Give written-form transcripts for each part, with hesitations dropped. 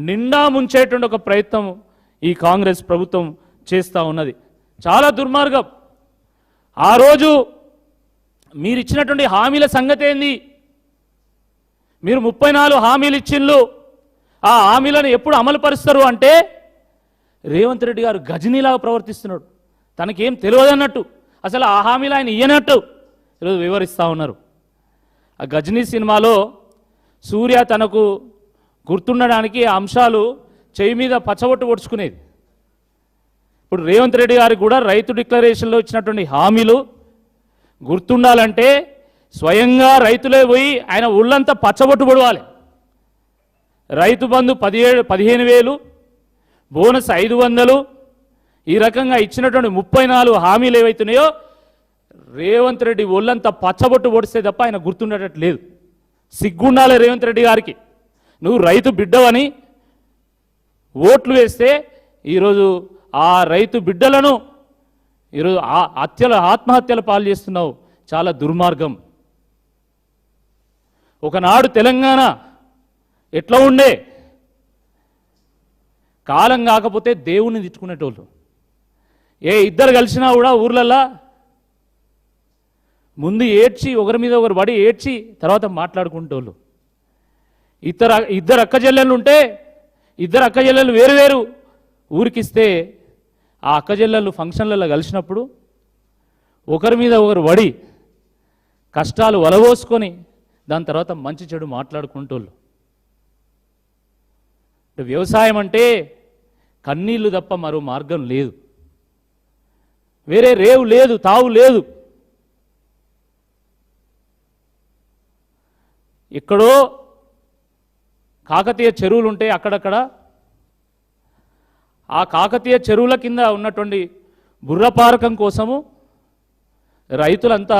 నిండా ముంచేటువంటి ఒక ప్రయత్నం ఈ కాంగ్రెస్ ప్రభుత్వం చేస్తూ ఉన్నది. చాలా దుర్మార్గం. ఆ రోజు మీరు ఇచ్చినటువంటి హామీల సంగతి ఏంది? మీరు 34 హామీలు ఇచ్చిండ్రు. ఆ హామీలను ఎప్పుడు అమలు పరుస్తారు అంటే రేవంత్ రెడ్డి గారు గజనీలాగా ప్రవర్తిస్తున్నాడు. తనకేం తెలియదన్నట్టు, అసలు ఆ హామీలు ఆయన ఇయ్యనట్టు ఈరోజు వివరిస్తూ ఉన్నారు. ఆ గజనీ సినిమాలో సూర్య తనకు గుర్తుండడానికి ఆ అంశాలు చెయ్యి మీద పచ్చబొట్టు పొడుచుకునేది. ఇప్పుడు రేవంత్ రెడ్డి గారికి కూడా రైతు డిక్లరేషన్లో ఇచ్చినటువంటి హామీలు గుర్తుండాలంటే స్వయంగా రైతులే పోయి ఆయన ఒళ్ళంతా పచ్చబొట్టు పొడవాలి. రైతు బంధు 15,000, బోనస్ 500, ఈ రకంగా ఇచ్చినటువంటి 34 హామీలు ఏవైతున్నాయో రేవంత్ రెడ్డి ఒళ్ళంతా పచ్చబొట్టు పొడిస్తే తప్ప ఆయన గుర్తుండేటట్టు లేదు. సిగ్గుండాలి రేవంత్ రెడ్డి గారికి. నువ్వు రైతు బిడ్డవని ఓట్లు వేస్తే ఈరోజు ఆ రైతు బిడ్డలను ఈరోజు ఆత్మహత్యల పాలు చేస్తున్నావు. చాలా దుర్మార్గం. ఒకనాడు తెలంగాణ ఎట్లా ఉండే? కాలం కాకపోతే దేవుణ్ణి తిట్టుకునేటోళ్ళు. ఇద్దరు కలిసినా కూడా ఊర్లల్లా ముందు ఏడ్చి ఒకరి మీద ఒకరు పడి ఏడ్చి తర్వాత మాట్లాడుకుంటోళ్ళు. ఇద్దరు అక్కచెల్లెళ్ళు ఉంటే ఇద్దరు అక్కచెల్లెళ్ళు వేరు వేరు ఊరికిస్తే ఆ అక్కచెల్లెళ్ళు ఫంక్షన్లలో కలిసినప్పుడు ఒకరి మీద ఒకరు పడి కష్టాలు వలబోసుకొని దాని తర్వాత మంచి చెడు మాట్లాడుకుంటోళ్ళు. వ్యవసాయం అంటే కన్నీళ్లు తప్ప మరో మార్గం లేదు. వేరే రేవు లేదు, తావు లేదు. ఎక్కడో కాకతీయ చెరువులు ఉంటాయి అక్కడక్కడ. ఆ కాకతీయ చెరువుల కింద ఉన్నటువంటి బుర్రపారకం కోసము రైతులంతా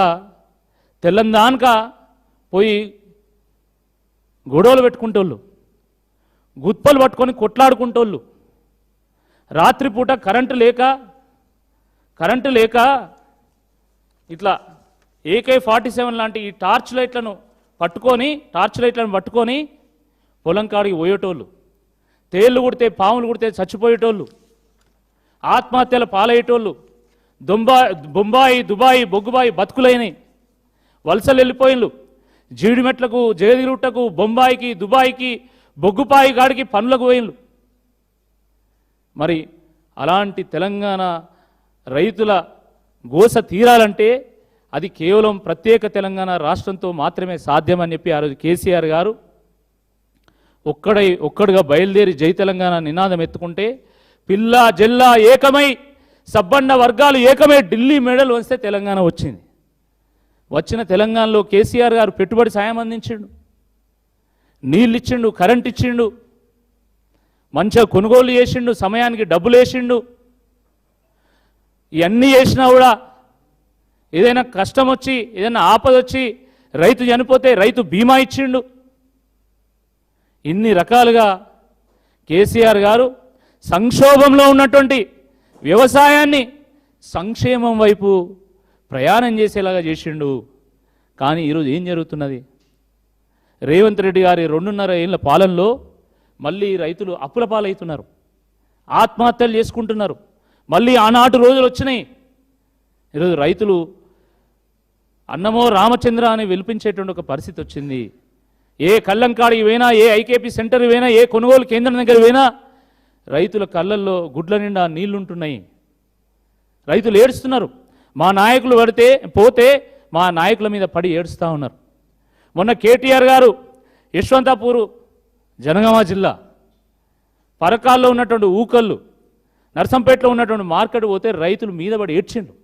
తెల్లందానక పోయి గొడవలు పెట్టుకుంటోళ్ళు, గుత్పలు పట్టుకొని కొట్లాడుకుంటోళ్ళు. రాత్రిపూట కరెంటు లేక ఇట్లా AK-47 లాంటి ఈ టార్చ్ లైట్లను పట్టుకొని పొలం కాడికి పోయేటోళ్ళు, తేళ్లు కుడితే పాములు కుడితే చచ్చిపోయేటోళ్ళు, ఆత్మహత్యల పాలయ్యేటోళ్ళు, బొంబాయి దుబాయి బొగ్గుబాయి బతుకులైనవి, వలసలు వెళ్ళిపోయిన్లు. జీడిమెట్లకు జగదిగుట్టకు బొంబాయికి దుబాయికి బొగ్గుపాయి కాడికి పనులకు పోయిన్లు. మరి అలాంటి తెలంగాణ రైతుల గోస తీరాలంటే అది కేవలం ప్రత్యేక తెలంగాణ రాష్ట్రంతో మాత్రమే సాధ్యమని చెప్పి ఆ రోజు కేసీఆర్ గారు ఒక్కడుగా బయలుదేరి జై తెలంగాణ నినాదం ఎత్తుకుంటే పిల్లా జల్లా ఏకమై సబ్బండ వర్గాలు ఏకమై ఢిల్లీ మెడల్ వస్తే తెలంగాణ వచ్చింది. వచ్చిన తెలంగాణలో కేసీఆర్ గారు పెట్టుబడి సాయం అందించిండు, నీళ్ళు ఇచ్చిండు, కరెంట్ ఇచ్చిండు, మంచిగా కొనుగోలు చేసిండు, సమయానికి డబ్బులు వేసిండు. ఇవన్నీ చేసినా కూడా ఏదైనా కష్టం వచ్చి ఏదైనా ఆపద వచ్చి రైతు చనిపోతే రైతు బీమా ఇచ్చిండు. ఇన్ని రకాలుగా కేసీఆర్ గారు సంక్షోభంలో ఉన్నటువంటి వ్యవసాయాన్ని సంక్షేమం వైపు ప్రయాణం చేసేలాగా చేసిండు. కానీ ఈరోజు ఏం జరుగుతున్నది? రేవంత్ రెడ్డి గారి 2.5 ఏళ్ల పాలనలో మళ్ళీ రైతులు అప్పుల పాలవుతున్నారు, ఆత్మహత్యలు చేసుకుంటున్నారు. మళ్ళీ ఆనాటి రోజులు వచ్చినాయి. ఈరోజు రైతులు అన్నమో రామచంద్ర అని విలిపించేటువంటి ఒక పరిస్థితి వచ్చింది. ఏ కళ్ళంకాడికి పోయినా, ఏ ఐకేపీ సెంటర్ పోయినా, ఏ కొనుగోలు కేంద్రం దగ్గర పోయినా రైతుల కళ్ళల్లో గుడ్ల నిండా నీళ్లుంటున్నాయి. రైతులు ఏడుస్తున్నారు. మా నాయకులు పోతే మా నాయకుల మీద పడి ఏడుస్తూ ఉన్నారు. మొన్న కేటీఆర్ గారు యశ్వంతాపూర్ జనగామ జిల్లా పరకాల్లో ఉన్నటువంటి ఊకళ్ళు, నర్సంపేటలో ఉన్నటువంటి మార్కెట్ పోతే రైతులు మీద పడి ఏడ్చిండ్రు.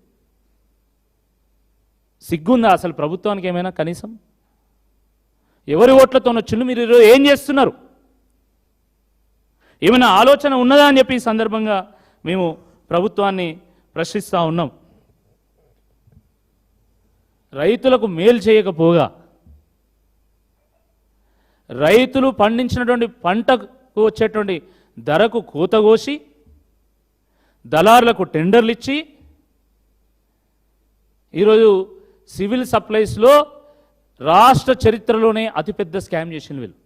సిగ్గుందా అసలు ప్రభుత్వానికి ఏమైనా? కనీసం ఎవరి ఓట్లతో వచ్చిండ్రు? మీరు ఈరోజు ఏం చేస్తున్నారు? ఏమైనా ఆలోచన ఉన్నదా అని చెప్పి ఈ సందర్భంగా మేము ప్రభుత్వాన్ని ప్రశ్నిస్తూ ఉన్నాం. రైతులకు మేలు చేయకపోగా రైతులు పండించినటువంటి పంటకు వచ్చేటువంటి ధరకు కూతగోసి దళారులకు టెండర్లు ఇచ్చి ఈరోజు సివిల్ సప్లైస్లో రాష్ట్ర చరిత్రలోనే అతిపెద్ద స్కామ్ చేసిన వీళ్ళు.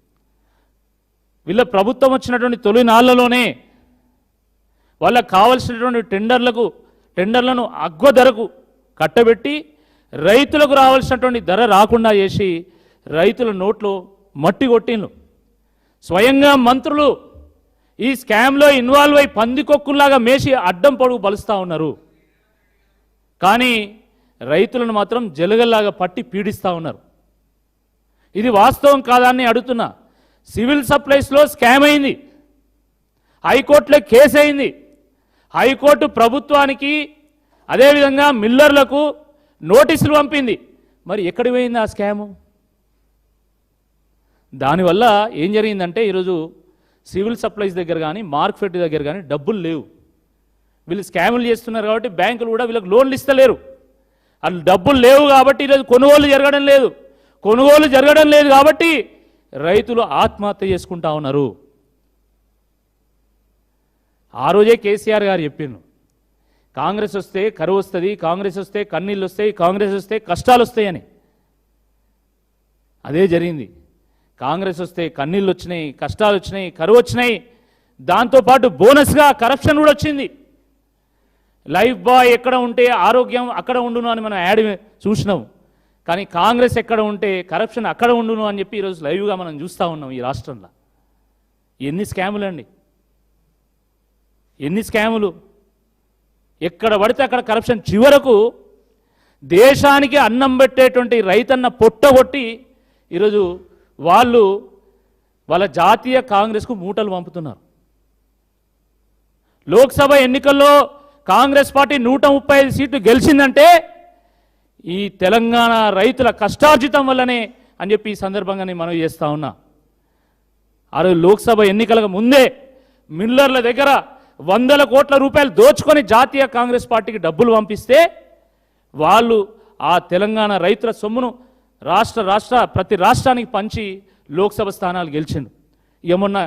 వీళ్ళ ప్రభుత్వం వచ్చినటువంటి తొలి నాళ్లలోనే వాళ్ళకు కావలసినటువంటి టెండర్లను అగ్వ ధరకు కట్టబెట్టి రైతులకు రావాల్సినటువంటి ధర రాకుండా చేసి రైతుల నోట్లో మట్టి కొట్టిండ్రు. స్వయంగా మంత్రులు ఈ స్కామ్లో ఇన్వాల్వ్ అయి పందికొక్కుల్లాగా మేసి అడ్డం పొడుగు బలుస్తూ ఉన్నారు. కానీ రైతులను మాత్రం జలగల్లాగా పట్టి పీడిస్తూ ఉన్నారు. ఇది వాస్తవం కాదని అడుగుతున్నా. సివిల్ సప్లైస్లో స్కామ్ అయింది, హైకోర్టులో కేసు అయింది. హైకోర్టు ప్రభుత్వానికి అదేవిధంగా మిల్లర్లకు నోటీసులు పంపింది. మరి ఎక్కడికి పోయింది ఆ స్కాము? దానివల్ల ఏం జరిగిందంటే ఈరోజు సివిల్ సప్లైస్ దగ్గర కానీ మార్కెట్ దగ్గర కానీ డబ్బులు లేవు. వీళ్ళు స్కాములు చేస్తున్నారు కాబట్టి బ్యాంకులు కూడా వీళ్ళకి లోన్లు ఇస్తలేరు. వాళ్ళు డబ్బులు లేవు కాబట్టి ఈరోజు కొనుగోలు జరగడం లేదు కాబట్టి రైతులు ఆత్మహత్య చేసుకుంటా ఉన్నారు. ఆ రోజే కేసీఆర్ గారు చెప్పిండ్రు, కాంగ్రెస్ వస్తే కరువు వస్తుంది, కాంగ్రెస్ వస్తే కన్నీళ్ళు వస్తాయి, కాంగ్రెస్ వస్తే కష్టాలు వస్తాయని. అదే జరిగింది. కాంగ్రెస్ వస్తే కన్నీళ్ళు వచ్చినాయి, కష్టాలు వచ్చినాయి, కరువు వచ్చినాయి. దాంతోపాటు బోనస్గా కరప్షన్ కూడా వచ్చింది. లైఫ్ బాయ్ ఎక్కడ ఉంటే ఆరోగ్యం అక్కడ ఉండును అని మనం యాడ్ చూసినాం. కానీ కాంగ్రెస్ ఎక్కడ ఉంటే కరప్షన్ అక్కడ ఉండును అని చెప్పి ఈరోజు లైవ్గా మనం చూస్తూ ఉన్నాం. ఈ రాష్ట్రంలో ఎన్ని స్కాములు అండి, ఎన్ని స్కాములు! ఎక్కడ పడితే అక్కడ కరప్షన్. చివరకు దేశానికి అన్నం పెట్టేటువంటి రైతన్న పొట్టగొట్టి ఈరోజు వాళ్ళ జాతీయ కాంగ్రెస్కు మూటలు పంపుతున్నారు. లోక్సభ ఎన్నికల్లో కాంగ్రెస్ పార్టీ 135 సీట్లు గెలిచిందంటే ఈ తెలంగాణ రైతుల కష్టార్జితం వల్లనే అని చెప్పి ఈ సందర్భంగానే మనం చేస్తూ ఉన్నా. ఆ రోజు లోక్సభ ఎన్నికలకు ముందే మిల్లర్ల దగ్గర 100 కోట్ల రూపాయలు దోచుకొని జాతీయ కాంగ్రెస్ పార్టీకి డబ్బులు పంపిస్తే వాళ్ళు ఆ తెలంగాణ రైతుల సొమ్మును ప్రతి రాష్ట్రానికి పంచి లోక్సభ స్థానాలు గెలిచిండు. ఇక మొన్న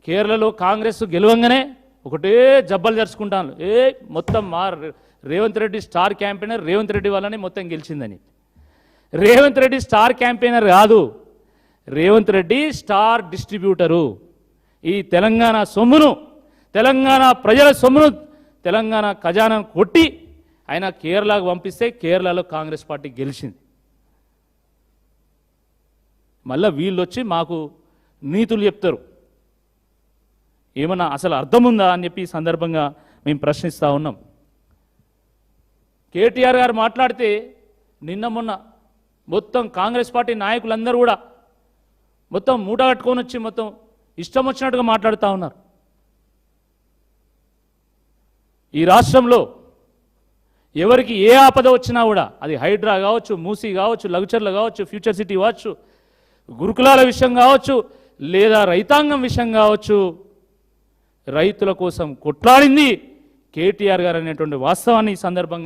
కేరళలో కాంగ్రెస్ గెలవంగానే ఒకటే జబ్బలు జరుచుకుంటాను, మొత్తం మా రేవంత్ రెడ్డి స్టార్ క్యాంపెయినర్, రేవంత్ రెడ్డి వల్లనే మొత్తం గెలిచిందని. రేవంత్ రెడ్డి స్టార్ క్యాంపెయినర్ కాదు, రేవంత్ రెడ్డి స్టార్ డిస్ట్రిబ్యూటరు. ఈ తెలంగాణ సొమ్మును, తెలంగాణ ప్రజల సొమ్మును, తెలంగాణ ఖజానాను కొట్టి ఆయన కేరళకు పంపిస్తే కేరళలో కాంగ్రెస్ పార్టీ గెలిచింది. మళ్ళీ వీళ్ళు వచ్చి మాకు నీతులు చెప్తారు. ఏమన్నా అసలు అర్థం ఉందా అని చెప్పి ఈ సందర్భంగా మేము ప్రశ్నిస్తూ ఉన్నాం. కేటీఆర్ గారు మాట్లాడితే నిన్న మొన్న మొత్తం కాంగ్రెస్ పార్టీ నాయకులందరూ కూడా మొత్తం మూట కట్టుకొని వచ్చి మొత్తం ఇష్టం వచ్చినట్టుగా మాట్లాడుతూ ఉన్నారు. ఈ రాష్ట్రంలో ఎవరికి ఏ ఆపద వచ్చినా కూడా అది హైడ్రా కావచ్చు, మూసీ కావచ్చు, లగ్చర్లు కావచ్చు, ఫ్యూచర్ సిటీ కావచ్చు, గురుకులాల విషయం కావచ్చు, లేదా రైతాంగం విషయం కావచ్చు, రైతుల కోసం కొట్లాడింది కేటీఆర్ గారు అనేటువంటి వాస్తవాన్ని ఈ సందర్భంగా